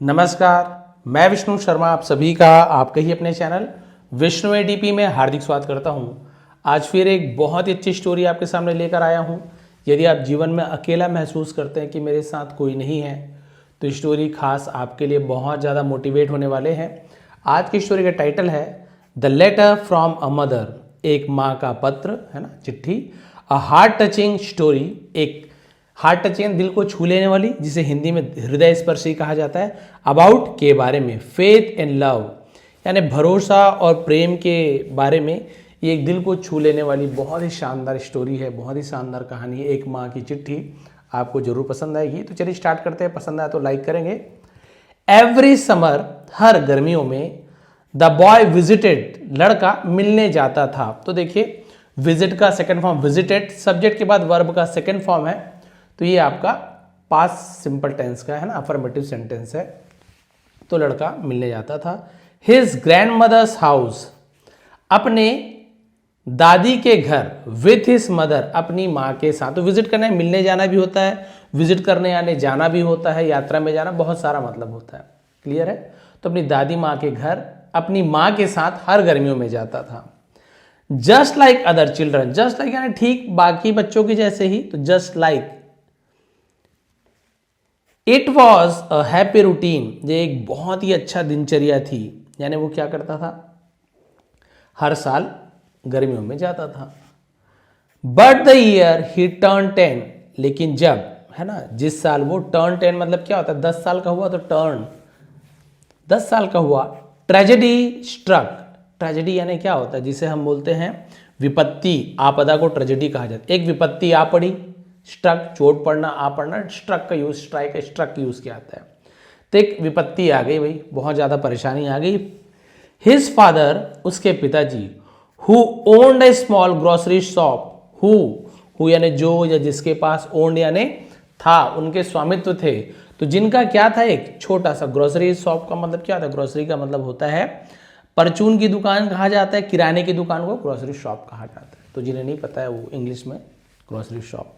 नमस्कार, मैं विष्णु शर्मा आप सभी का आपके ही अपने चैनल विष्णु एडीपी में हार्दिक स्वागत करता हूं। आज फिर एक बहुत ही अच्छी स्टोरी आपके सामने लेकर आया हूं। यदि आप जीवन में अकेला महसूस करते हैं कि मेरे साथ कोई नहीं है, तो स्टोरी खास आपके लिए बहुत ज़्यादा मोटिवेट होने वाले हैं। आज की स्टोरी का टाइटल है the letter from a mother, एक माँ का पत्र, है ना, चिट्ठी। अ हार्ट टचिंग स्टोरी, एक हार्ट टचिंग, दिल को छू लेने वाली, जिसे हिंदी में हृदय स्पर्शी कहा जाता है। अबाउट के बारे में, फेथ एंड लव, यानी भरोसा और प्रेम के बारे में। ये एक दिल को छू लेने वाली बहुत ही शानदार स्टोरी है, बहुत ही शानदार कहानी है, एक माँ की चिट्ठी। आपको जरूर पसंद आएगी। तो चलिए स्टार्ट करते हैं। पसंद आया तो लाइक करेंगे। एवरी समर, हर गर्मियों में, द बॉय विजिटेड, लड़का मिलने जाता था। तो देखिए, विजिट का सेकंड फॉर्म विजिटेड, सब्जेक्ट के बाद वर्ब का सेकंड फॉर्म है, तो ये आपका पास्ट सिंपल टेंस का है ना, अफर्मेटिव सेंटेंस है। तो लड़का मिलने जाता था। हिज ग्रैंड मदर्स हाउस, अपने दादी के घर, विथ हिज मदर, अपनी माँ के साथ। तो विजिट करना है, मिलने जाना भी होता है, विजिट करने आने जाना भी होता है, यात्रा में जाना, बहुत सारा मतलब होता है। क्लियर है? तो अपनी दादी माँ के घर अपनी माँ के साथ हर गर्मियों में जाता था। Just like other children, just like यानी ठीक बाकी बच्चों के जैसे ही, तो just like. It was a happy routine, ये एक बहुत ही अच्छा दिनचर्या थी। यानी वो क्या करता था, हर साल गर्मियों में जाता था। But the year he turn 10, लेकिन जब, है ना, जिस साल वो टर्न 10 मतलब क्या होता है, 10 साल का हुआ, तो टर्न 10 साल का हुआ। ट्रेजेडी स्ट्रक, ट्रेजेडी यानी क्या होता है, जिसे हम बोलते हैं विपत्ति, आपदा को ट्रेजेडी कहा जाता है। एक विपत्ति आ पड़ी, स्ट्रक चोट पड़ना, आ पड़ना, स्ट्रक का यूज, स्ट्राइक स्ट्रक यूज किया जाता है। तो एक विपत्ति आ गई भाई, बहुत ज्यादा परेशानी आ गई। हिज फादर, उसके पिताजी, who owned A small grocery shop, who यानी जो या जिसके पास, ओन्ड यानी था, उनके स्वामित्व थे। तो जिनका क्या था, एक छोटा सा ग्रोसरी शॉप का मतलब क्या होता है, ग्रोसरी का मतलब होता है परचून की दुकान कहा जाता है, किराने की दुकान को ग्रोसरी शॉप कहा जाता है। तो जिन्हें नहीं पता है वो इंग्लिश में ग्रोसरी शॉप,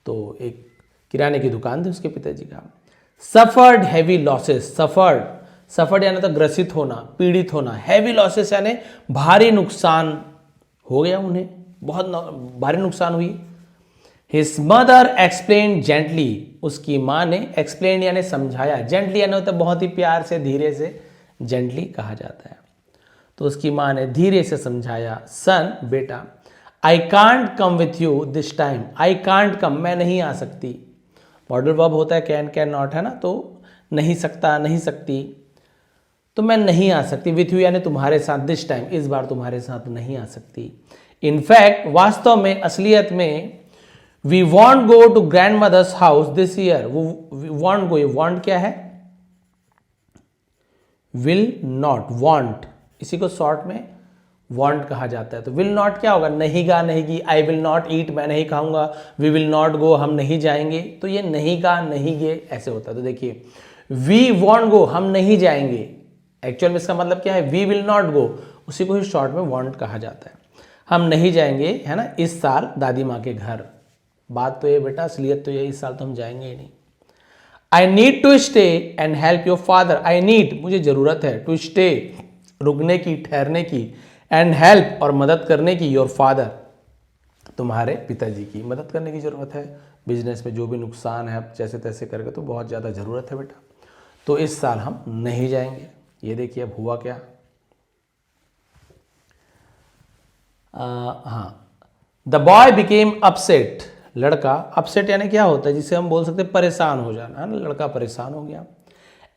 तो एक किराने की दुकान थी उसके पिताजी का। सफर्ड हैवी लॉसेस, सफर्ड यानी तो ग्रसित होना, पीड़ित होना, हैवी लॉसेस यानी भारी नुकसान हो गया उन्हें, बहुत भारी नुकसान हुई। हिज मदर एक्सप्लेन जेंटली, उसकी माँ ने, एक्सप्लेन यानी समझाया, जेंटली यानी होता है बहुत ही प्यार से, धीरे से, जेंटली कहा जाता है। तो उसकी माँ ने धीरे से समझाया, सन, बेटा, I can't come with you this time, I can't come, मैं नहीं आ सकती। मॉडल वर्ब होता है कैन नॉट, है ना, तो नहीं सकता, नहीं सकती, तो मैं नहीं आ सकती। विथ यू यानी तुम्हारे साथ, दिस टाइम, इस बार तुम्हारे साथ नहीं आ सकती। इनफैक्ट, वास्तव में, असलियत में, we won't go to grandmother's house this year, वो वॉन्ट गो, वॉन्ट क्या है, विल नॉट, वॉन्ट, इसी को शॉर्ट में वॉन्ट कहा जाता है। तो विल नॉट क्या होगा, नहीं गा, नहीं गी, आई विल नॉट ईट, मैं नहीं खाऊंगा, वी विल नॉट गो, हम नहीं जाएंगे। तो ये नहीं गा, नहीं गे ऐसे होता है। तो देखिए, वी वॉन्ट गो, हम नहीं जाएंगे, एक्चुअल में इसका मतलब क्या है, वी विल नॉट गो, उसी को ही शॉर्ट में वॉन्ट कहा जाता है। हम नहीं जाएंगे, है ना, इस साल दादी माँ के घर। बात तो ये बेटा, असलियत तो ये, इस साल तो हम जाएंगे ही नहीं। I need to stay and help your father, I need, मुझे जरूरत है, टू स्टे, रुकने की, ठहरने की, एंड हेल्प, और मदद करने की, योर फादर, तुम्हारे पिताजी की मदद करने की जरूरत है। बिजनेस में जो भी नुकसान है, आप जैसे तैसे करके, तो बहुत ज़्यादा ज़रूरत है बेटा, तो इस साल हम नहीं जाएंगे। ये देखिए अब हुआ क्या। हाँ, द बॉय बिकेम अपसेट, लड़का, अपसेट यानी क्या होता है, जिसे हम बोल सकते हैं परेशान हो जाना, है ना, लड़का परेशान हो गया।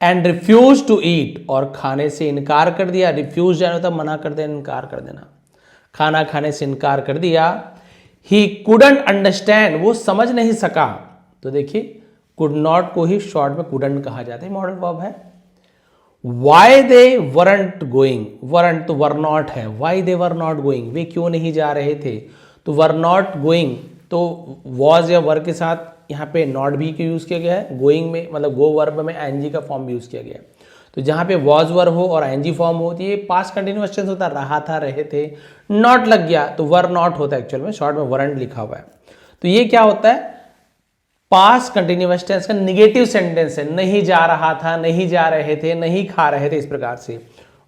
एंड रिफ्यूज टू ईट, और खाने से इनकार कर दिया। रिफ्यूज जाना होता है मना कर देना, इनकार कर देना, खाना खाने से इनकार कर दिया। ही कुडंट अंडरस्टैंड, वो समझ नहीं सका। तो देखिए, कुड नॉट को ही शॉर्ट में कुडंट कहा जाता है, मॉडल वर्ब है। Why they weren't going, weren't तो वर नॉट है, why they were not going, वे क्यों नहीं जा रहे थे। तो वर नॉट गोइंग, तो वॉज या वर के साथ यहाँ पे नॉट भी का यूज किया गया है। गोइंग में मतलब गो वर्ब में आईएनजी का फॉर्म भी यूज किया गया है। तो जहाँ पे वॉज वर्ब हो और आईएनजी फॉर्म हो, तो ये पास्ट कंटिन्यूअस टेंस होता है, रहा था, रहे थे, नॉट लग गया तो वर नॉट होता है, एक्चुअल में शॉर्ट में वरंट लिखा हुआ है। तो ये क्या होता है, पास्ट कंटिन्यूअस टेंस का निगेटिव सेंटेंस है, नहीं जा रहा था, नहीं जा रहे थे, नहीं खा रहे थे, इस प्रकार से।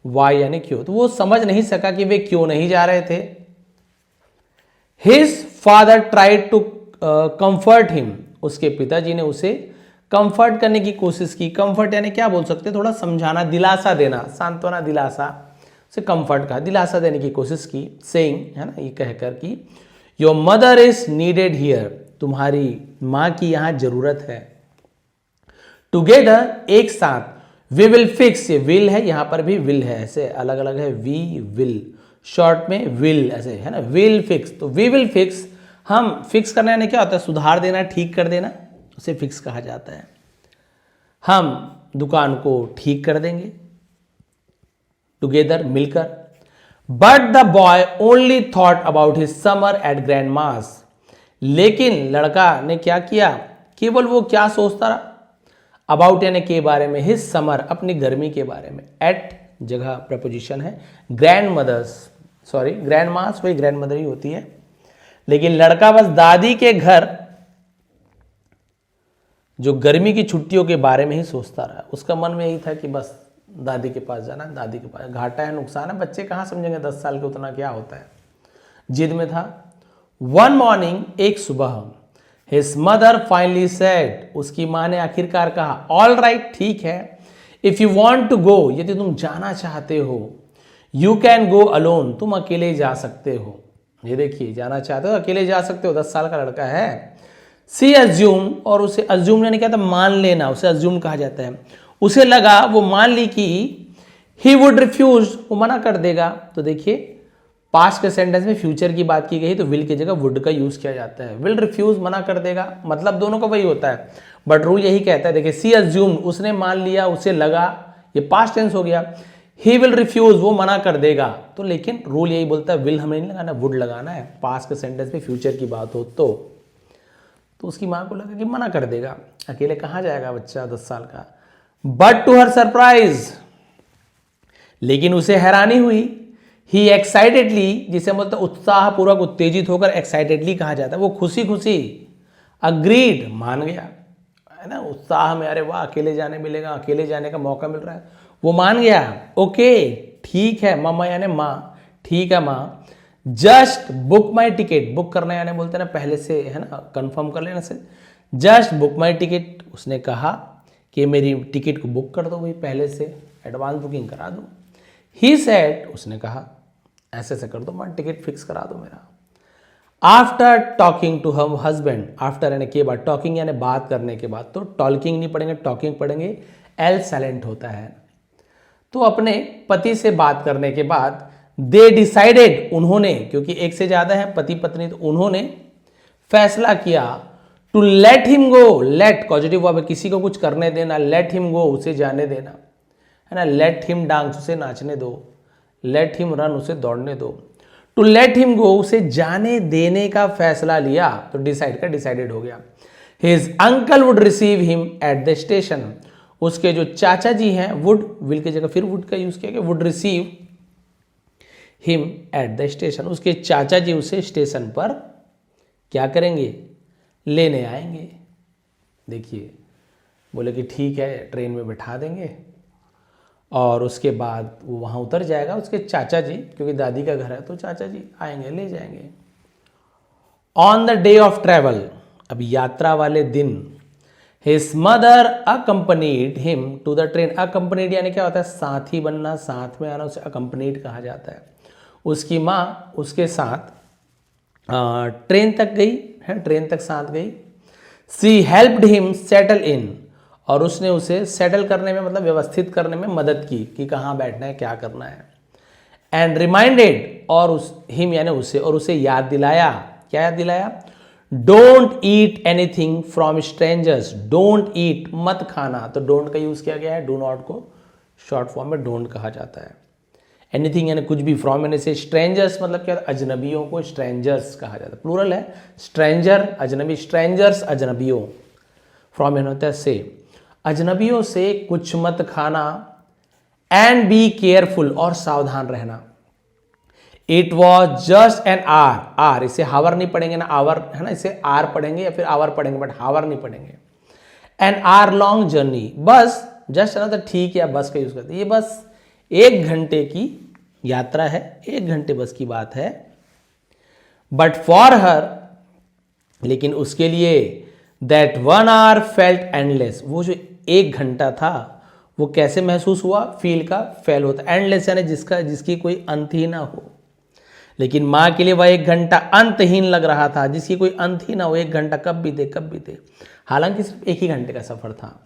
वाई यानी क्यों, तो वो समझ नहीं सका कि वे क्यों नहीं जा रहे थे। His father tried to comfort him, उसके पिताजी ने उसे कंफर्ट करने की कोशिश की। कंफर्ट यानी क्या बोल सकते, थोड़ा समझाना, दिलासा देना, सांत्वना, दिलासा से कंफर्ट का दिलासा देने की कोशिश की। सेइंग, है ना, ये कहकर कि your mother is needed here, तुम्हारी मां की यहां जरूरत है। टुगेदर, एक साथ। वी विल फिक्स, ये विल है, यहां पर भी विल है, ऐसे अलग अलग है। वी विल, शॉर्ट में विल, ऐसे है ना, विल फिक्स। तो वी विल फिक्स, हम फिक्स करना यानी क्या होता है, सुधार देना, ठीक कर देना, उसे फिक्स कहा जाता है। हम दुकान को ठीक कर देंगे, टुगेदर, मिलकर। But the boy only thought about his summer at grandma's, लेकिन लड़का ने क्या किया, केवल वो क्या सोचता रहा, अबाउट यानी के बारे में, हिज समर, अपनी गर्मी के बारे में। एट जगह प्रपोजिशन है, ग्रैंड मदर्स, सॉरी ग्रैंड मास वही ग्रैंड मदर ही होती है, लेकिन लड़का बस दादी के घर जो गर्मी की छुट्टियों के बारे में ही सोचता रहा। उसका मन में यही था कि बस दादी के पास जाना, दादी के पास। घाटा है, नुकसान है, बच्चे कहाँ समझेंगे 10 साल के, उतना क्या होता है, जिद में था। वन मॉर्निंग, एक सुबह, हिज मदर फाइनली सेड, उसकी मां ने आखिरकार कहा, ऑल राइट, ठीक है, if you want to go, यदि तुम जाना चाहते हो, यू कैन गो अलोन, तुम अकेले जा सकते हो। ये देखिए, जाना चाहते हो अकेले जा सकते हो, 10 साल का लड़का है। सी अज्यूम, और उसे अज्यूम यानी क्या था, मान लेना, उसे अज्यूम कहा जाता है। उसे लगा, वो मान ली कि ही वुड रिफ्यूज, वो मना कर देगा। तो देखिए, पास्ट के सेंटेंस में फ्यूचर की बात की गई तो विल की जगह वुड का यूज किया जाता है। विल रिफ्यूज, मना कर देगा, मतलब दोनों का वही होता है, बट रूल यही कहता है। देखिए, सी अज्यूम, उसने मान लिया, उसे लगा, ये पास्ट टेंस हो गया। ही विल रिफ्यूज, वो मना कर देगा। तो लेकिन रूल यही बोलता है, विल हमें नहीं लगाना, वुड लगाना है। पास्ट के सेंटेंस में फ्यूचर की बात हो तो उसकी मां को लगा कि मना कर देगा, अकेले कहां जाएगा बच्चा 10 साल का। बट टू हर सरप्राइज, लेकिन उसे हैरानी हुई। ही एक्साइटेडली, जिसे मतलब उत्साह पूर्वक, उत्तेजित होकर, एक्साइटेडली कहा जाता है, वो खुशी खुशी, अग्रीड, मान गया, है ना, उत्साह में, अरे वाह अकेले जाने मिलेगा, अकेले जाने का मौका मिल रहा है, वो मान गया। ओके, ठीक है, मामा यानी माँ, ठीक है माँ, just book my ticket, book करना यानी बोलते हैं ना पहले से, है ना, कंफर्म कर लेना से, जस्ट बुक माई टिकट, उसने कहा कि मेरी टिकट को बुक कर दो भाई, पहले से एडवांस बुकिंग करा दो। ही सेड, उसने कहा ऐसे ऐसे कर दो, मैं टिकट फिक्स करा दो मेरा। आफ्टर टॉकिंग टू हम हस्बैंड, आफ्टर यानी के बाद, टॉकिंग यानी बात करने के बाद, तो टॉकिंग नहीं पढ़ेंगे, टॉकिंग पढ़ेंगे, एल साइलेंट होता है। तो अपने पति से बात करने के बाद, दे डिसाइडेड, उन्होंने, क्योंकि एक से ज्यादा है पति पत्नी, तो उन्होंने फैसला किया, to let him go, let positive verb है, किसी को कुछ करने देना, लेट हिम गो, उसे जाने देना, है ना, लेट हिम डांस, उसे नाचने दो, लेट हिम रन, उसे दौड़ने दो। टू लेट हिम गो, उसे जाने देने का फैसला लिया, तो डिसाइड का डिसाइडेड हो गया। His uncle would receive him at the station, उसके जो चाचा जी हैं, वुड, विल की जगह फिर वुड का यूज किया गया, would receive him at the station, उसके चाचा जी उसे स्टेशन पर क्या करेंगे, लेने आएंगे। देखिए, बोले कि ठीक है, ट्रेन में बैठा देंगे, और उसके बाद वो वहाँ उतर जाएगा, उसके चाचा जी, क्योंकि दादी का घर है तो चाचा जी आएंगे, ले जाएंगे। On the day of travel, अब यात्रा वाले दिन, his mother accompanied him to the train, accompanied यानी क्या होता है, साथी बनना, साथ में आना, उसे अकम्पनीड कहा जाता है। उसकी माँ उसके साथ ट्रेन तक गई है, ट्रेन तक साथ गई। सी हेल्प्ड हिम सेटल इन, और उसने उसे सेटल करने में, मतलब व्यवस्थित करने में मदद की कि कहाँ बैठना है, क्या करना है। एंड रिमाइंडेड, और उस हिम यानी उसे, और उसे याद दिलाया, क्या याद दिलाया, don't eat anything from strangers, don't eat, मत खाना, तो डोंट का यूज किया गया है, डू नॉट को शॉर्ट फॉर्म में डोंट कहा जाता है। एनीथिंग यानी कुछ भी, फ्रॉम यानी से, स्ट्रेंजर्स मतलब क्या, अजनबियों को स्ट्रेंजर्स कहा जाता है, प्लूरल है, स्ट्रेंजर अजनबी, स्ट्रेंजर्स अजनबियों, फ्रॉम यानी होता है से, अजनबियों से कुछ मत खाना, एंड बी केयरफुल, और सावधान रहना। It was just an hour, इसे हावर नहीं पढ़ेंगे ना, आवर है ना, इसे आर पढ़ेंगे या फिर आवर पढ़ेंगे, बट हावर नहीं पढ़ेंगे। एन आर लॉन्ग जर्नी, बस जस्ट है ना, तो ठीक है बस का यूज करते, ये बस 1 घंटे की यात्रा है, 1 घंटे बस की बात है। बट फॉर हर, लेकिन उसके लिए, दैट 1 hour फेल्ट एंडलेस, वो जो 1 घंटा था वो कैसे महसूस हुआ, फील का फेल होता, एंडलेस यानी जिसकी कोई अंत ही ना हो। लेकिन माँ के लिए वह 1 घंटा अंतहीन लग रहा था, जिसकी कोई अंत ही ना हो, 1 घंटा कब बीते। हालांकि सिर्फ 1 ही घंटे का सफर था।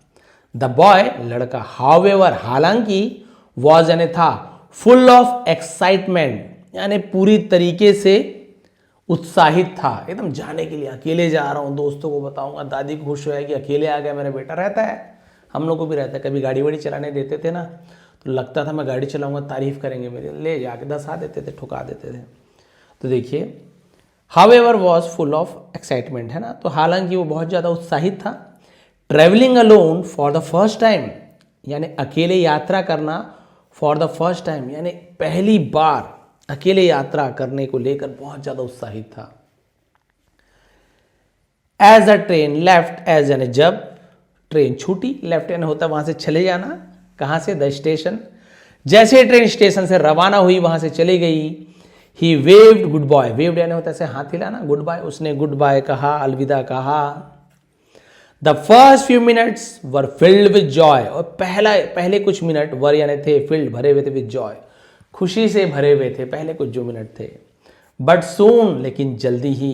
द बॉय, लड़का, हाउएवर, हालांकि, वॉज यानी था, फुल ऑफ एक्साइटमेंट यानी पूरी तरीके से उत्साहित था, एकदम जाने के लिए, अकेले जा रहा हूँ, दोस्तों को बताऊंगा, दादी खुश होएगी, अकेले आ गया मेरा बेटा। रहता है, हम लोग को भी रहता है, कभी गाड़ी वाड़ी चलाने देते थे ना, तो लगता था मैं गाड़ी चलाऊंगा, तारीफ करेंगे मेरे, ले जाके धसा देते थे, ठुका देते थे। तो देखिए, however was full of excitement, है ना, तो हालांकि वो बहुत ज़्यादा उत्साहित था। Travelling alone for the first time, यानी अकेले यात्रा करना, फॉर द फर्स्ट टाइम यानी पहली बार अकेले यात्रा करने को लेकर बहुत ज़्यादा उत्साहित था। As a train left, as यानी जब ट्रेन छूटी, लेफ्ट यानी होता वहां से चले जाना, कहां से, द स्टेशन, जैसे ट्रेन स्टेशन से रवाना हुई वहां से चली गई। ही वेव्ड गुड बाय, वेव्ड यानी होता है ऐसे हाथ हिलाना, गुड बाय, उसने गुड बाय कहा, अलविदा कहा। The first few minutes were filled with Joy, और पहले कुछ मिनट वर यानी थे, फिल्ड भरे हुए थे, विद जॉय खुशी से भरे हुए थे, पहले कुछ जो मिनट थे। बट सून, लेकिन जल्दी ही,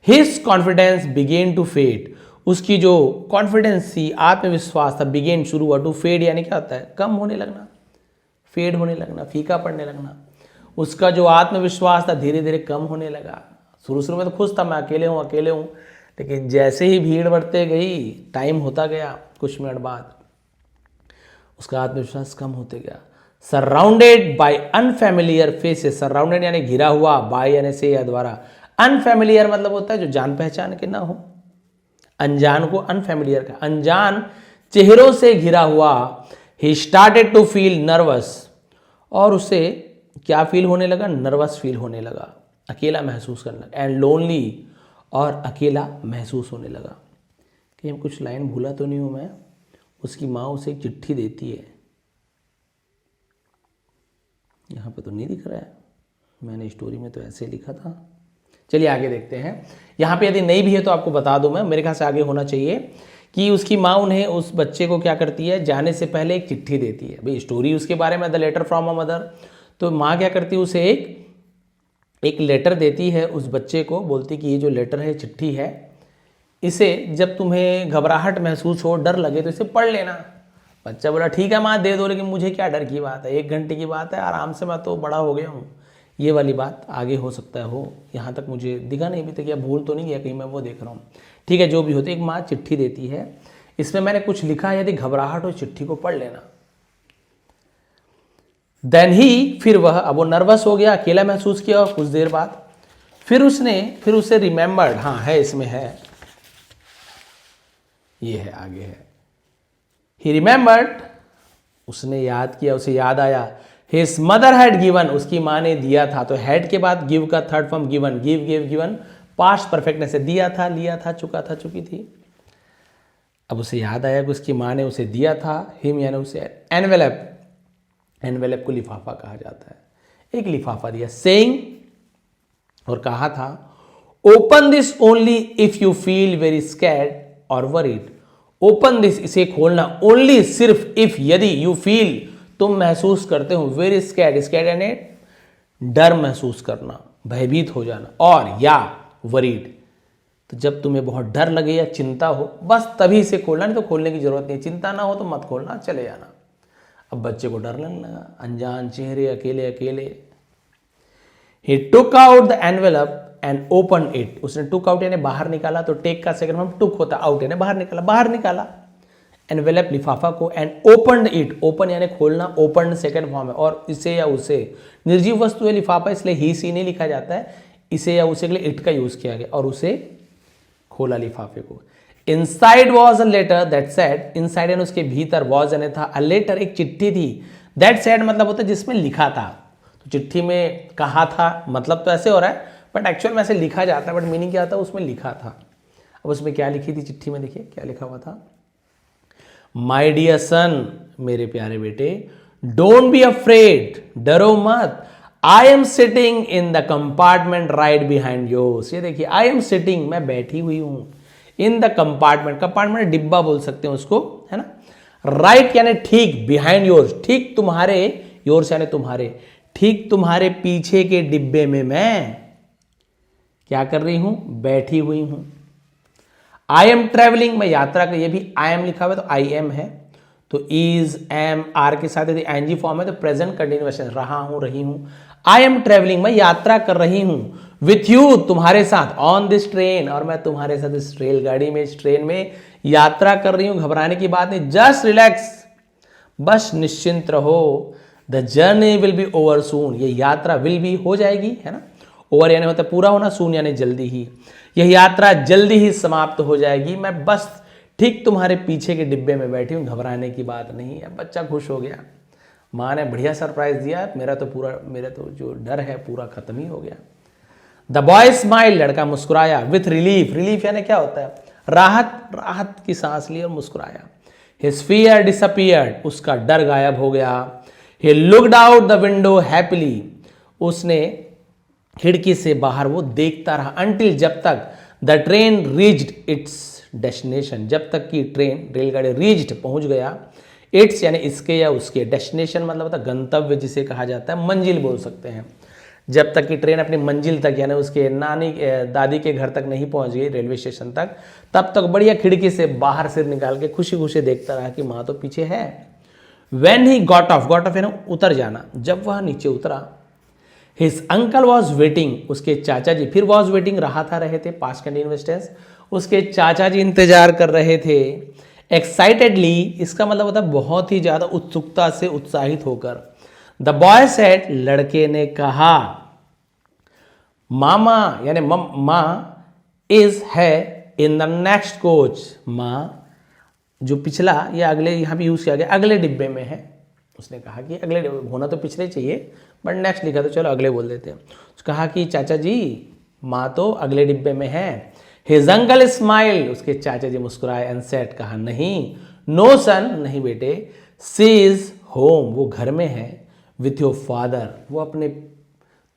his confidence began to fade, उसकी जो कॉन्फिडेंस थी, आत्मविश्वास था, बिगेन शुरू हुआ, टू फेड यानी क्या होता है, कम होने लगना, फेड होने लगना, फीका पड़ने लगना। उसका जो आत्मविश्वास था धीरे धीरे कम होने लगा। शुरू में तो खुश था, मैं अकेले हूँ, लेकिन जैसे ही भीड़ बढ़ते गई, टाइम होता गया, कुछ मिनट बाद उसका आत्मविश्वास कम होते गया। Surrounded by unfamiliar faces, surrounded यानी घिरा हुआ, बाय यानी से या द्वारा, अनफैमिलियर मतलब होता है जो जान पहचान के ना हो, अनजान को अनफैमिलियर का, अनजान चेहरों से घिरा हुआ। He started to feel nervous, और उसे क्या फील होने लगा, नर्वस फील होने लगा, अकेला महसूस करने लगा। एंड लोनली, और अकेला महसूस होने लगा। कि हम कुछ लाइन भूला तो नहीं हूं मैं। उसकी माँ उसे एक चिट्ठी देती है, यहाँ पे तो नहीं दिख रहा है, मैंने स्टोरी में तो ऐसे लिखा था। चलिए आगे देखते हैं। यहाँ पे यदि नहीं भी है तो आपको बता दूं मैं, मेरे ख्याल से आगे होना चाहिए कि उसकी माँ उन्हें, उस बच्चे को क्या करती है, जाने से पहले एक चिट्ठी देती है। भाई स्टोरी उसके बारे में, the letter from a mother, तो माँ क्या करती है, उसे एक लेटर देती है उस बच्चे को, बोलती कि ये जो लेटर है, चिट्ठी है, इसे जब तुम्हें घबराहट महसूस हो, डर लगे तो इसे पढ़ लेना। बच्चा बोला ठीक है माँ दे दो, लेकिन मुझे क्या डर की बात है, 1 घंटे की बात है, आराम से, मैं तो बड़ा हो गया हूँ। ये वाली बात आगे हो सकता है हो, यहाँ तक मुझे दिखा नहीं अभी तक, या भूल तो नहीं गया कहीं, मैं वो देख रहा हूँ। ठीक है, जो भी होते, एक माँ चिट्ठी देती है, इसमें मैंने कुछ लिखा है, यदि घबराहट हो चिट्ठी को पढ़ लेना। देन ही, फिर वह, अब वो नर्वस हो गया, अकेला महसूस किया, और कुछ देर बाद फिर उसे रिमेंबर्ड, हाँ है, इसमें है, ये है, आगे है। ही रिमेंबर्ड, उसने याद किया, उसे याद आया। हिज मदर हैड गिवन, उसकी माँ ने दिया था, तो हैड के बाद गिव का third form given, give give given, past perfectness है, दिया था, लिया था, चुका था, चुकी थी। अब उसे याद आया कि उसकी माँ ने उसे दिया था, हिम यानी उसे, एनवेलप, एनवेलप को लिफाफा कहा जाता है, एक लिफाफा दिया, सेइंग, और कहा था, open this only if you feel very scared और वरीड। ओपन दिस, इसे खोलना, ओनली सिर्फ, इफ यदि, यू फील तुम महसूस करते हो, वेरी स्कैर्ड, स्कैर्ड यानी डर महसूस करना, भयभीत हो जाना, और या वरीड, तो जब तुम्हें बहुत डर लगे या चिंता हो, बस तभी इसे खोलना, नहीं तो खोलने की जरूरत नहीं, चिंता ना हो तो मत खोलना, चले जाना। अब बच्चे को डर लगने लगा, अनजान चेहरे, अकेले अकेले। He took out the envelope and open it, उसने टुक आउट यानी बाहर निकाला, तो टेक का सेकंड फॉर्म टुक होता, आउट यानी बाहर निकाला एनवेलप लिफाफा को, एंड ओपन इट, ओपन यानी खोलना, ओपन सेकंड फॉर्म है, और इसे या उसे, निर्जीव वस्तु है लिफाफा, इसलिए ही सी नहीं लिखा जाता है, इसे या उसे के लिए इट का यूज किया गया, और उसे खोला लिफाफे को। Inside was a letter that said, inside यानी उसके भीतर, वॉज यानी था, अ लेटर एक चिट्ठी थी, दैट सेड मतलब होता है जिसमें लिखा था, तो तो चिट्ठी में कहा था, मतलब तो ऐसे हो रहा है, बट एक्चुअल में ऐसे लिखा जाता है, बट मीनिंग क्या था, उसमें लिखा था। अब उसमें क्या लिखी थी चिट्ठी में, देखिए क्या लिखा हुआ था। माई डियर सन, मेरे प्यारे बेटे, डोंट बी अफ्रेड, डरो मत, I am sitting in the compartment right behind yours. ये देखिए, आई एम सिटिंग, मैं बैठी हुई हूं, इन द कंपार्टमेंट, कंपार्टमेंट डिब्बा बोल सकते हैं उसको, है ना, राइट यानी ठीक, बिहाइंड योर्स ठीक तुम्हारे, योर्स यानी तुम्हारे, ठीक तुम्हारे पीछे के डिब्बे में मैं क्या कर रही हूं, बैठी हुई हूं। आई एम ट्रेवलिंग, मैं यात्रा कर, ये भी आई एम लिखा हुआ है तो आई एम है, तो इज एम आर के साथ यदि एनजी फॉर्म है तो प्रेजेंट कंटिन्यूएशन, रहा हूं, रही हूं। आई एम ट्रेवलिंग, मैं यात्रा कर रही हूं, विथ यू, तुम्हारे साथ, ऑन दिस ट्रेन, और मैं तुम्हारे साथ इस रेलगाड़ी में, इस ट्रेन में यात्रा कर रही हूं। घबराने की बात नहीं, जस्ट रिलैक्स, बस निश्चिंत रहो। The journey will be over soon, ये यात्रा विल बी हो जाएगी, है ना, ओवर यानी होता है पूरा होना, सून यानी जल्दी ही, यह यात्रा जल्दी ही समाप्त हो जाएगी। मैं बस ठीक तुम्हारे पीछे के डिब्बे में बैठी हूं, घबराने की बात नहीं है। बच्चा खुश हो गया, माँ ने बढ़िया सरप्राइज दिया, मेरा तो जो डर है पूरा खत्म ही हो गया। द बॉय स्माइल, लड़का मुस्कुराया, विथ रिलीफ, रिलीफ यानी क्या होता है, राहत, राहत की सांस ली और मुस्कुराया। हिज फियर डिसअपियर्ड, उसका डर गायब हो गया। He looked out the window happily, उसने खिड़की से बाहर वो देखता रहा, अंटिल, जब तक, the train reached it's destination, जब तक कि ट्रेन, रेलगाड़ी रीच्ड, पहुंच गया, इट्स यानी इसके या उसके, डेस्टिनेशन मतलब होता है गंतव्य, जिसे कहा जाता है मंजिल बोल सकते हैं। जब तक कि ट्रेन अपनी मंजिल तक यानी उसके नानी दादी के घर तक नहीं पहुंच गई, रेलवे स्टेशन तक, तब तक बढ़िया खिड़की से बाहर सिर निकाल के खुशी खुशी देखता रहा कि माँ तो पीछे है। वेन ही गॉट ऑफ यानी उतर जाना, जब वह नीचे उतरा, हिज अंकल वॉज वेटिंग, उसके चाचा जी, फिर वॉज वेटिंग रहा था, रहे थे, पास्ट कंटिन्यूअस टेंस, उसके चाचा जी इंतजार कर रहे थे। एक्साइटेडली, इसका मतलब होता है बहुत ही ज्यादा उत्सुकता से, उत्साहित होकर। द बॉय सेड, लड़के ने कहा, मामा यानी माँ, इज है इन द नेक्स्ट कोच, माँ जो पिछला या अगले, यहां भी यूज किया गया, अगले डिब्बे में है। उसने कहा कि अगले, होना तो पिछले चाहिए बट नेक्स्ट लिखा तो चलो अगले बोल देते हैं। उसने कहा कि चाचा जी, माँ तो अगले डिब्बे में है। हिज अंकल स्माइल, उसके चाचा जी मुस्कुराए, एंड सेड, कहा, नहीं, नो सन, नहीं बेटे, सी इज होम, वो घर में है, विथ योर फादर, वो अपने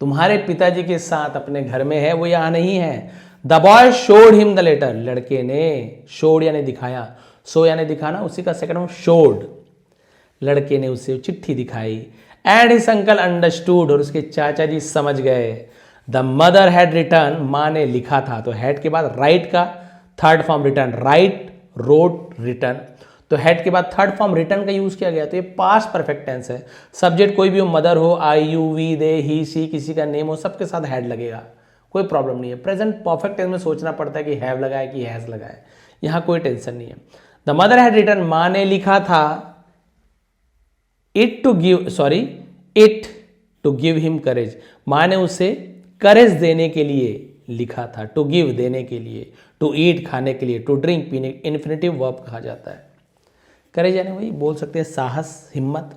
तुम्हारे पिताजी के साथ अपने घर में है, वो यहाँ नहीं है। The boy showed him the letter, लड़के ने, शोड यानी दिखाया, सो यानी दिखाना, उसी का सेकंड शोड, लड़के ने उसे चिट्ठी दिखाई। एंड हिज अंकल अंडरस्टूड, और उसके चाचा जी समझ गए। द मदर हैड रिटर्न, माँ ने लिखा था, तो हैड के बाद राइट का third form written, write, wrote, written, तो हैड के बाद थर्ड फॉर्म रिटर्न का यूज किया गया, तो ये पास्ट परफेक्ट टेंस है। सब्जेक्ट कोई भी हो, मदर हो, आई, यू, वी, दे, ही, सी, किसी का नेम हो, सबके साथ हैड लगेगा, कोई प्रॉब्लम नहीं है। प्रेजेंट परफेक्ट टेंस में सोचना पड़ता है कि हैव लगाए कि हैज लगाए, यहां कोई टेंशन नहीं है। द मदर हैड रिटर्न, माँ ने लिखा था, इट टू गिव हिम करेज, माँ ने उसे करेज देने के लिए लिखा था, टू गिव देने के लिए, टू ईट खाने के लिए, टू ड्रिंक पीने, इन्फिनेटिव वर्ब कहा जाता है। करेज यानी वही बोल सकते हैं साहस, हिम्मत।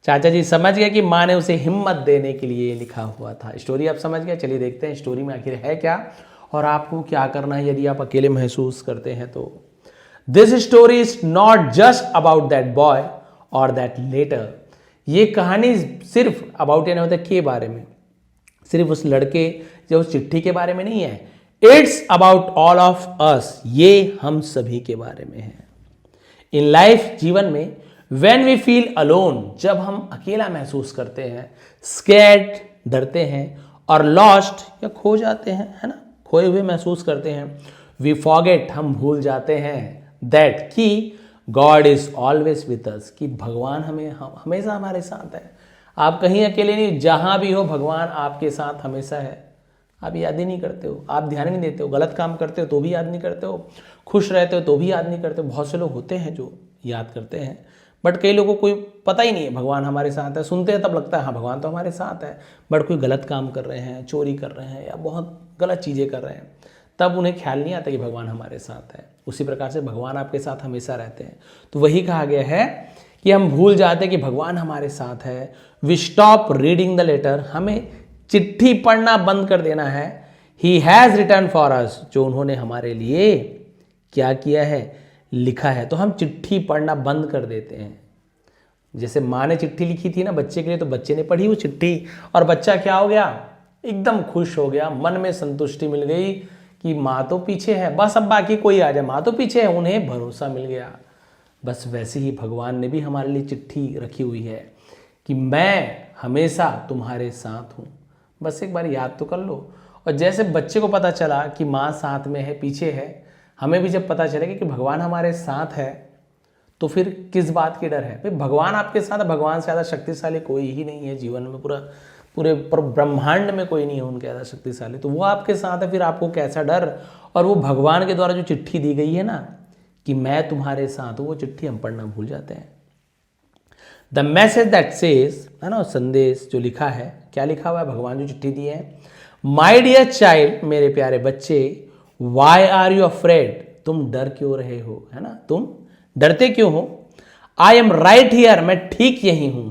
चाचा जी समझ गया कि माँ ने उसे हिम्मत देने के लिए लिखा हुआ था। स्टोरी आप समझ गया, चलिए देखते हैं स्टोरी में आखिर है क्या और आपको क्या करना है यदि आप अकेले महसूस करते हैं तो। This story is not just about that boy और दैट लेटर, ये कहानी सिर्फ अबाउट यानी होता है के बारे में, सिर्फ उस लड़के जो उस चिट्ठी के बारे में नहीं है। It's about all of us, ये हम सभी के बारे में है। इन लाइफ, जीवन में, वेन वी फील अलोन, जब हम अकेला महसूस करते हैं, स्कैर्ड, डरते हैं, और लॉस्ट या खो जाते हैं, है ना, खोए हुए महसूस करते हैं। वी फॉरगेट, हम भूल जाते हैं, दैट कि God is always with us, कि भगवान हमेशा हमारे साथ है। आप कहीं अकेले नहीं, जहां भी हो भगवान आपके साथ हमेशा है। आप याद ही नहीं करते हो, आप ध्यान नहीं देते हो, गलत काम करते हो तो भी याद नहीं करते हो, खुश रहते हो तो भी याद नहीं करते हो। बहुत से लोग होते हैं जो याद करते हैं, बट कई लोगों को कोई पता ही नहीं है भगवान हमारे साथ है। सुनते हैं तब लगता है हाँ भगवान तो हमारे साथ है, बट कोई गलत काम कर रहे हैं, चोरी कर रहे हैं या बहुत गलत चीज़ें कर रहे हैं, तब उन्हें ख्याल नहीं आता कि भगवान हमारे साथ है। उसी प्रकार से भगवान आपके साथ हमेशा रहते हैं। तो वही कहा गया है कि हम भूल जाते हैं कि भगवान हमारे साथ है। We stop reading the letter, हमें चिट्ठी पढ़ना बंद कर देना है। He has written for us, जो उन्होंने हमारे लिए क्या किया है, लिखा है। तो हम चिट्ठी पढ़ना बंद कर देते हैं। जैसे माँ ने चिट्ठी लिखी थी ना बच्चे के लिए, तो बच्चे ने पढ़ी वो चिट्ठी और बच्चा क्या हो गया, एकदम खुश हो गया, मन में संतुष्टि मिल गई कि माँ तो पीछे है, बस अब बाकी कोई आ जाए, माँ तो पीछे है, उन्हें भरोसा मिल गया। बस वैसे ही भगवान ने भी हमारे लिए चिट्ठी रखी हुई है कि मैं हमेशा तुम्हारे साथ हूँ। बस एक बार याद तो कर लो। और जैसे बच्चे को पता चला कि माँ साथ में है, पीछे है, हमें भी जब पता चलेगा कि भगवान हमारे साथ है, तो फिर किस बात की डर है। भाई भगवान आपके साथ, भगवान से ज़्यादा शक्तिशाली कोई ही नहीं है जीवन में, पूरे ब्रह्मांड में कोई नहीं है उनके ज़्यादा शक्तिशाली। तो वो आपके साथ है, फिर आपको कैसा डर। और वो भगवान के द्वारा जो चिट्ठी दी गई है ना कि मैं तुम्हारे साथ हूँ, वो चिट्ठी हम पढ़ना भूल जाते हैं। द मैसेज दैट सेज, है ना, संदेश जो लिखा है, क्या लिखा हुआ है, भगवान जो चिट्ठी दी है, माई डियर चाइल्ड, मेरे प्यारे बच्चे, वाई आर यू अफ्रेड, तुम डर क्यों रहे हो, है ना, तुम डरते क्यों हो। आई एम राइट हियर, मैं ठीक यही हूं,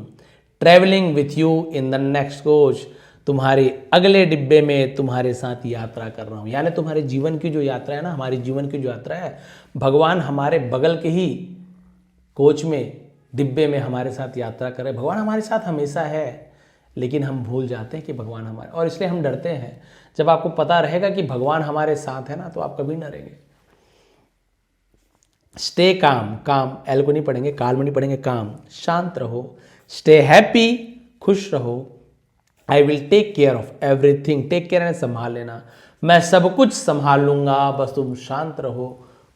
travelling with you in the next coach, तुम्हारे अगले डिब्बे में तुम्हारे साथ यात्रा कर रहा हूं। यानी तुम्हारे जीवन की जो यात्रा है ना, हमारी जीवन की जो यात्रा है, भगवान हमारे बगल के ही कोच में, डिब्बे में हमारे साथ यात्रा कर रहे। भगवान हमारे साथ हमेशा है, लेकिन हम भूल जाते हैं कि भगवान हमारे, और इसलिए हम डरते हैं। जब आपको पता रहेगा कि भगवान हमारे साथ है ना, तो आप कभी न डरेंगे। स्टे काम, काम एल को नहीं पढ़ेंगे, काल में नहीं पढ़ेंगे, काम, शांत रहो। स्टे हैप्पी, खुश रहो। I will take care of everything, take care है संभाल लेना, मैं सब कुछ संभाल लूंगा, बस तुम शांत रहो,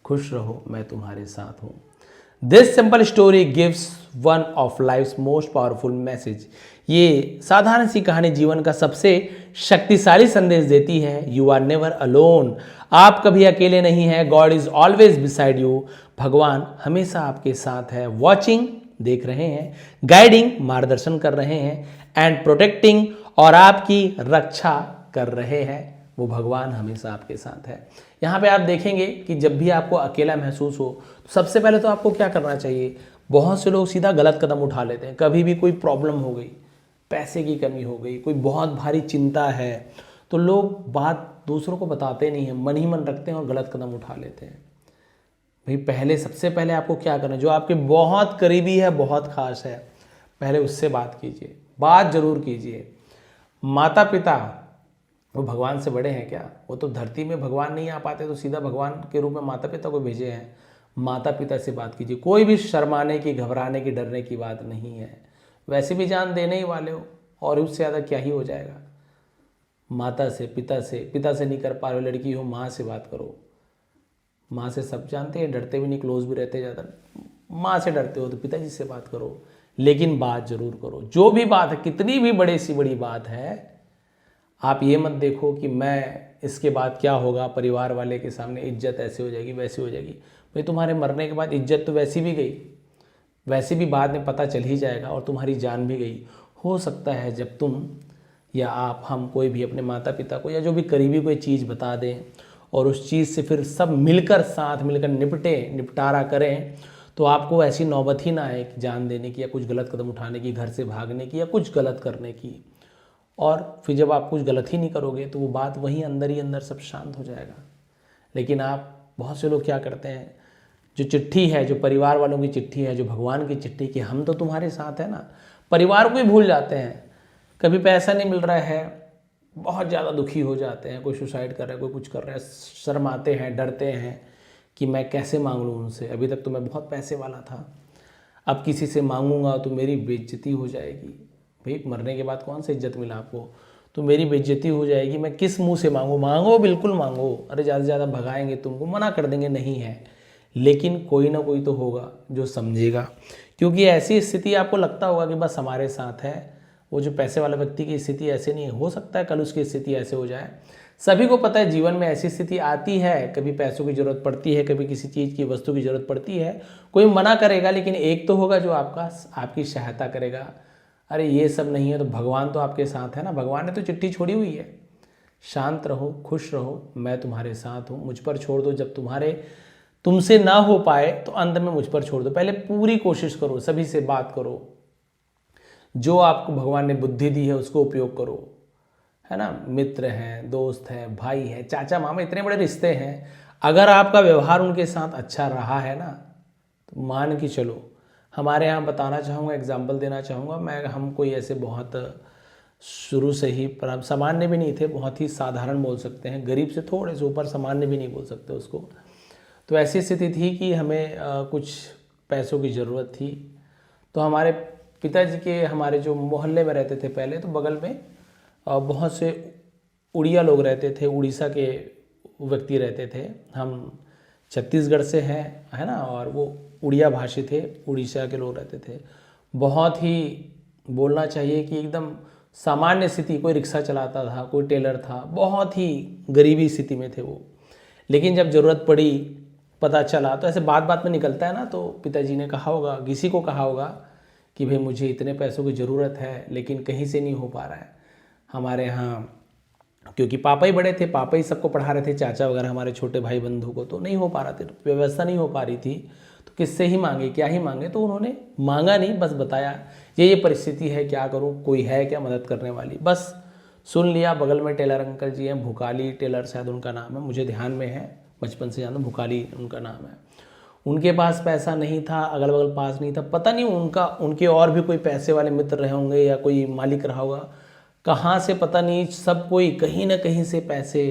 खुश रहो, मैं तुम्हारे साथ हूं। This simple story gives one of life's most powerful message, ये साधारण सी कहानी जीवन का सबसे शक्तिशाली संदेश देती है। यू आर नेवर अलोन, आप कभी अकेले नहीं हैं। God is always beside you, भगवान हमेशा आपके साथ है। वॉचिंग, देख रहे हैं, गाइडिंग, मार्गदर्शन कर रहे हैं, एंड प्रोटेक्टिंग, और आपकी रक्षा कर रहे हैं। वो भगवान हमेशा आपके साथ है। यहाँ पे आप देखेंगे कि जब भी आपको अकेला महसूस हो, तो सबसे पहले तो आपको क्या करना चाहिए। बहुत से लोग सीधा गलत कदम उठा लेते हैं। कभी भी कोई प्रॉब्लम हो गई, पैसे की कमी हो गई, कोई बहुत भारी चिंता है, तो लोग बात दूसरों को बताते नहीं हैं, मन ही मन रखते हैं और गलत कदम उठा लेते हैं। भाई सबसे पहले आपको क्या करना है, जो आपके बहुत करीबी है, बहुत खास है, पहले उससे बात कीजिए, बात जरूर कीजिए। माता पिता वो भगवान से बड़े हैं क्या? वो तो धरती में भगवान नहीं आ पाते, तो सीधा भगवान के रूप में माता पिता को भेजे हैं। माता पिता से बात कीजिए, कोई भी शर्माने की, घबराने की, डरने की बात नहीं है। वैसे भी जान देने ही वाले हो, और उससे ज़्यादा क्या ही हो जाएगा। माता से, पिता से नहीं कर पा रहे हो, लड़की हो, माँ से बात करो। माँ से सब जानते हैं, डरते भी नहीं, क्लोज भी रहते ज़्यादा। माँ से डरते हो तो पिताजी से बात करो, लेकिन बात जरूर करो। जो भी बात है, कितनी भी बड़ी सी बड़ी बात है, आप ये मत देखो कि मैं इसके बाद क्या होगा, परिवार वाले के सामने इज्जत ऐसे हो जाएगी, वैसे हो जाएगी। भाई तुम्हारे मरने के बाद इज्जत तो वैसी भी गई, वैसे भी बाद में पता चल ही जाएगा, और तुम्हारी जान भी गई। हो सकता है जब तुम या आप, हम कोई भी अपने माता पिता को या जो भी करीबी कोई चीज़ बता दें, और उस चीज़ से फिर सब मिलकर, साथ मिलकर निपटारा करें, तो आपको ऐसी नौबत ही ना आए कि जान देने की, या कुछ गलत कदम उठाने की, घर से भागने की, या कुछ गलत करने की। और फिर जब आप कुछ गलत ही नहीं करोगे, तो वो बात वहीं अंदर ही अंदर सब शांत हो जाएगा। लेकिन आप, बहुत से लोग क्या करते हैं, जो चिट्ठी है, जो परिवार वालों की चिट्ठी है, जो भगवान की चिट्ठी कि हम तो तुम्हारे साथ है ना, परिवार को ही भूल जाते हैं। कभी पैसा नहीं मिल रहा है, बहुत ज़्यादा दुखी हो जाते हैं, कोई सुसाइड कर रहा है, कोई कुछ कर रहा है, शर्माते हैं, डरते हैं कि मैं कैसे मांग लूँ उनसे, अभी तक तो मैं बहुत पैसे वाला था, अब किसी से मांगूंगा तो मेरी बेइज्जती हो जाएगी। भाई मरने के बाद कौन सा इज्जत मिला आपको, तो मेरी बेइज्जती हो जाएगी, मैं किस मुंह से मांगूँ। मांगो, बिल्कुल मांगो, अरे ज़्यादा से ज़्यादा भगाएंगे तुमको, मना कर देंगे, नहीं है, लेकिन कोई ना कोई तो होगा जो समझेगा। क्योंकि ऐसी स्थिति आपको लगता होगा कि बस हमारे साथ है, वो जो पैसे वाला व्यक्ति की स्थिति ऐसे नहीं है, हो सकता है कल उसकी स्थिति ऐसे हो जाए। सभी को पता है जीवन में ऐसी स्थिति आती है, कभी पैसों की जरूरत पड़ती है, कभी किसी चीज़ की, वस्तु की जरूरत पड़ती है। कोई मना करेगा, लेकिन एक तो होगा जो आपकी सहायता करेगा। अरे ये सब नहीं है तो भगवान तो आपके साथ है ना, भगवान ने तो चिट्ठी छोड़ी हुई है। शांत रहो, खुश रहो, मैं तुम्हारे साथ हूँ, मुझ पर छोड़ दो। जब तुमसे ना हो पाए तो अंत में मुझ पर छोड़ दो। पहले पूरी कोशिश करो, सभी से बात करो, जो आपको भगवान ने बुद्धि दी है उसको उपयोग करो, है ना। मित्र हैं, दोस्त हैं, भाई हैं, चाचा मामा, इतने बड़े रिश्ते हैं। अगर आपका व्यवहार उनके साथ अच्छा रहा है ना, तो मान के चलो। हमारे यहाँ बताना चाहूँगा, एग्जाम्पल देना चाहूँगा मैं। हम कोई ऐसे बहुत शुरू से ही सामान्य भी नहीं थे, बहुत ही साधारण बोल सकते हैं, गरीब से थोड़े से ऊपर, सामान्य भी नहीं बोल सकते उसको। तो ऐसी स्थिति थी कि हमें कुछ पैसों की ज़रूरत थी। तो हमारे पिताजी के, हमारे जो मोहल्ले में रहते थे पहले, तो बगल में बहुत से उड़िया लोग रहते थे, उड़ीसा के व्यक्ति रहते थे। हम छत्तीसगढ़ से हैं, है ना, और वो उड़िया भाषी थे, उड़ीसा के लोग रहते थे। बहुत ही बोलना चाहिए कि एकदम सामान्य स्थिति, कोई रिक्शा चलाता था, कोई टेलर था, बहुत ही गरीबी स्थिति में थे वो। लेकिन जब ज़रूरत पड़ी, पता चला, तो ऐसे बात बात में निकलता है ना, तो पिताजी ने कहा होगा, किसी को कहा होगा कि भाई मुझे इतने पैसों की ज़रूरत है, लेकिन कहीं से नहीं हो पा रहा है। हमारे यहाँ क्योंकि पापा ही बड़े थे, पापा ही सबको पढ़ा रहे थे, चाचा वगैरह हमारे छोटे भाई बंधु को तो नहीं हो पा रहा था, व्यवस्था नहीं हो पा रही थी। तो किससे ही मांगे, क्या ही मांगे। तो उन्होंने मांगा नहीं, बस बताया ये परिस्थिति है, क्या करूँ, कोई है क्या मदद करने वाली। बस सुन लिया। बगल में टेलर अंकल जी हैं, भुकाली टेलर शायद उनका नाम है, मुझे ध्यान में है, बचपन से जानता हूँ, भुकाली उनका नाम है। उनके पास पैसा नहीं था, अगल बगल पास नहीं था, पता नहीं उनके और भी कोई पैसे वाले मित्र रहे होंगे या कोई मालिक रहा होगा, कहाँ से पता नहीं, सब कोई कहीं ना कहीं से पैसे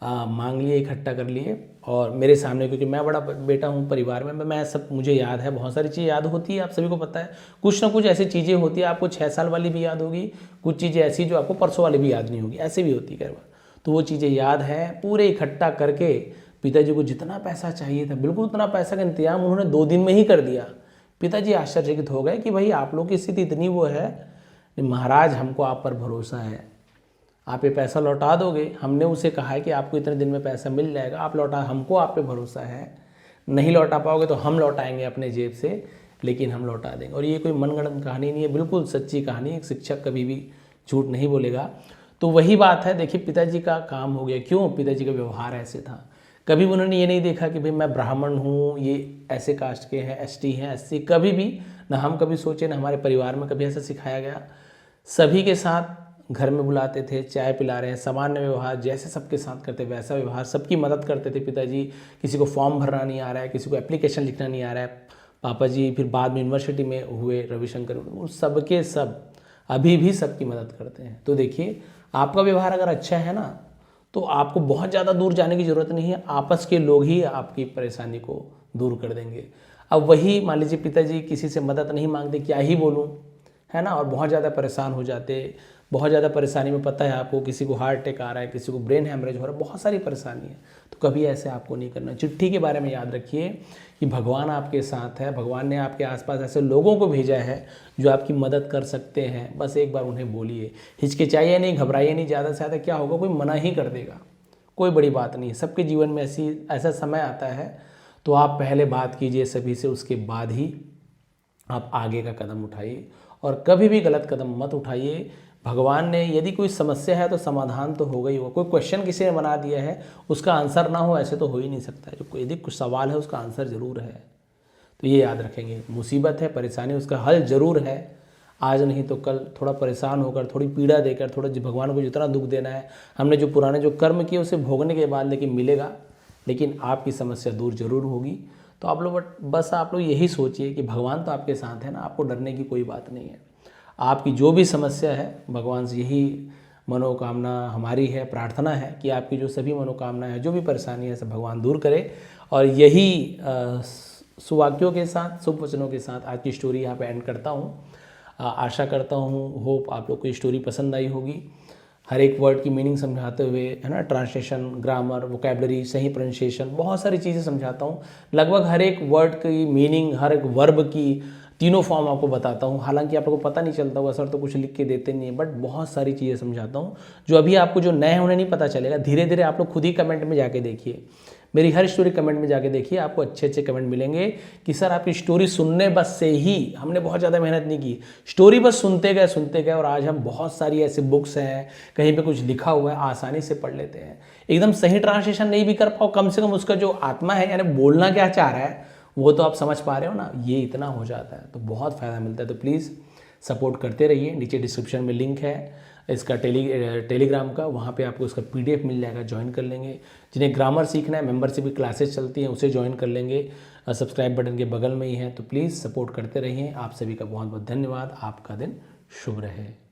मांग लिए, इकट्ठा कर लिए। और मेरे सामने, क्योंकि मैं बड़ा बेटा हूँ परिवार में, मैं सब, मुझे याद है, बहुत सारी चीज़ें याद होती है, आप सभी को पता है। कुछ ना कुछ ऐसी चीज़ें होती है, आपको 6 साल वाली भी याद होगी, कुछ चीज़ें ऐसी जो आपको परसों वाली भी याद नहीं होगी, ऐसे भी होती है कई बार। तो वो चीज़ें याद है, पूरे इकट्ठा करके पिताजी को जितना पैसा चाहिए था, बिल्कुल उतना पैसा का इंतजाम उन्होंने 2 दिन में ही कर दिया। पिताजी आश्चर्यचकित हो गए कि भाई आप लोग की स्थिति इतनी वो है, महाराज हमको आप पर भरोसा है, आप ये पैसा लौटा दोगे। हमने उसे कहा है कि आपको इतने दिन में पैसा मिल जाएगा, आप लौटा, हमको आप पे भरोसा है, नहीं लौटा पाओगे तो हम लौटाएंगे अपने जेब से, लेकिन हम लौटा देंगे। और ये कोई मनगढ़ंत कहानी नहीं है, बिल्कुल सच्ची कहानी। एक शिक्षक कभी भी झूठ नहीं बोलेगा। तो वही बात है, देखिए पिताजी का काम हो गया। क्यों? पिताजी का व्यवहार ऐसे था। कभी उन्होंने ये नहीं देखा कि भाई मैं ब्राह्मण हूँ, ये ऐसे कास्ट के हैं, एसटी हैं, एससी, कभी भी ना हम कभी सोचे, ना हमारे परिवार में कभी ऐसा सिखाया गया। सभी के साथ घर में बुलाते थे, चाय पिला रहे हैं, सामान्य व्यवहार जैसे सबके साथ करते वैसा व्यवहार, सबकी मदद करते थे पिताजी। किसी को फॉर्म भरना नहीं आ रहा है, किसी को एप्लीकेशन लिखना नहीं आ रहा है, पापा जी फिर बाद में यूनिवर्सिटी में हुए, रविशंकर, वो सबके सब अभी भी सबकी मदद करते हैं। तो देखिए आपका व्यवहार अगर अच्छा है ना, तो आपको बहुत ज़्यादा दूर जाने की ज़रूरत नहीं है, आपस के लोग ही आपकी परेशानी को दूर कर देंगे। अब वही मान लीजिए पिताजी किसी से मदद नहीं मांगते, क्या ही बोलूँ, है ना, और बहुत ज़्यादा परेशान हो जाते, बहुत ज़्यादा परेशानी में, पता है आपको, किसी को हार्ट अटैक आ रहा है, किसी को ब्रेन हैमरेज हो रहा है, बहुत सारी परेशानी है। तो कभी ऐसे आपको नहीं करना। चिट्ठी के बारे में याद रखिए कि भगवान आपके साथ है, भगवान ने आपके आसपास ऐसे लोगों को भेजा है जो आपकी मदद कर सकते हैं। बस एक बार उन्हें बोलिए, हिचकिचाइए नहीं, घबराइए नहीं। ज़्यादा से ज़्यादा क्या होगा, कोई मना ही कर देगा, कोई बड़ी बात नहीं है। सबके जीवन में ऐसा समय आता है, तो आप पहले बात कीजिए सभी से, उसके बाद ही आप आगे का कदम उठाइए। और कभी भी गलत कदम मत उठाइए। भगवान ने, यदि कोई समस्या है तो समाधान तो होगा ही होगा। कोई क्वेश्चन किसी ने बना दिया है, उसका आंसर ना हो, ऐसे तो हो ही नहीं सकता है। जो यदि कुछ सवाल है उसका आंसर ज़रूर है। तो ये याद रखेंगे, मुसीबत है, परेशानी, उसका हल ज़रूर है। आज नहीं तो कल थोड़ा परेशान होकर, थोड़ी पीड़ा देकर, थोड़ा भगवान को जितना दुख देना है, हमने जो पुराने जो कर्म किए उसे भोगने के बाद लेकिन मिलेगा, लेकिन आपकी समस्या दूर जरूर होगी। तो आप लोग बस आप लोग यही सोचिए कि भगवान तो आपके साथ है ना, आपको डरने की कोई बात नहीं है। आपकी जो भी समस्या है, भगवान से यही मनोकामना हमारी है, प्रार्थना है कि आपकी जो सभी मनोकामना है, जो भी परेशानी है, सब भगवान दूर करे। और यही सुवाक्यों के साथ, शुभ वचनों के साथ आज की स्टोरी यहाँ पे एंड करता हूँ। आशा करता हूँ, होप आप लोग को स्टोरी पसंद आई होगी। हर एक वर्ड की मीनिंग समझाते हुए, है ना, ट्रांसलेशन, ग्रामर, वोकैबलरी, सही प्रोनाउंसिएशन, बहुत सारी चीज़ें समझाता हूँ। लगभग हर एक वर्ड की मीनिंग, हर एक वर्ब की तीनों फॉर्म आपको बताता हूँ। हालांकि आप लोगों को पता नहीं चलता होगा, सर तो कुछ लिख के देते नहीं है, बट बहुत सारी चीज़ें समझाता हूँ जो अभी आपको, जो नए हैं उन्हें नहीं पता चलेगा। धीरे धीरे आप लोग खुद ही कमेंट में जाके देखिए, मेरी हर स्टोरी कमेंट में जाके देखिए, आपको अच्छे अच्छे कमेंट मिलेंगे कि सर आपकी स्टोरी सुनने बस से ही, हमने बहुत ज़्यादा मेहनत नहीं की, स्टोरी बस सुनते गए और आज हम बहुत सारी ऐसे बुक्स हैं, कहीं पे कुछ लिखा हुआ है, आसानी से पढ़ लेते हैं। एकदम सही ट्रांसलेशन नहीं भी कर पाओ, कम से कम उसका जो आत्मा है, यानी बोलना क्या चाह रहा है वो तो आप समझ पा रहे हो ना, ये इतना हो जाता है तो बहुत फ़ायदा मिलता है। तो प्लीज़ सपोर्ट करते रहिए। नीचे डिस्क्रिप्शन में लिंक है इसका टेलीग्राम का, वहाँ पे आपको इसका PDF मिल जाएगा, ज्वाइन कर लेंगे। जिन्हें ग्रामर सीखना है, मेंबरशिप भी क्लासेस चलती हैं, उसे ज्वाइन कर लेंगे, सब्सक्राइब बटन के बगल में ही है। तो प्लीज़ सपोर्ट करते रहिए। आप सभी का बहुत बहुत धन्यवाद। आपका दिन शुभ रहे।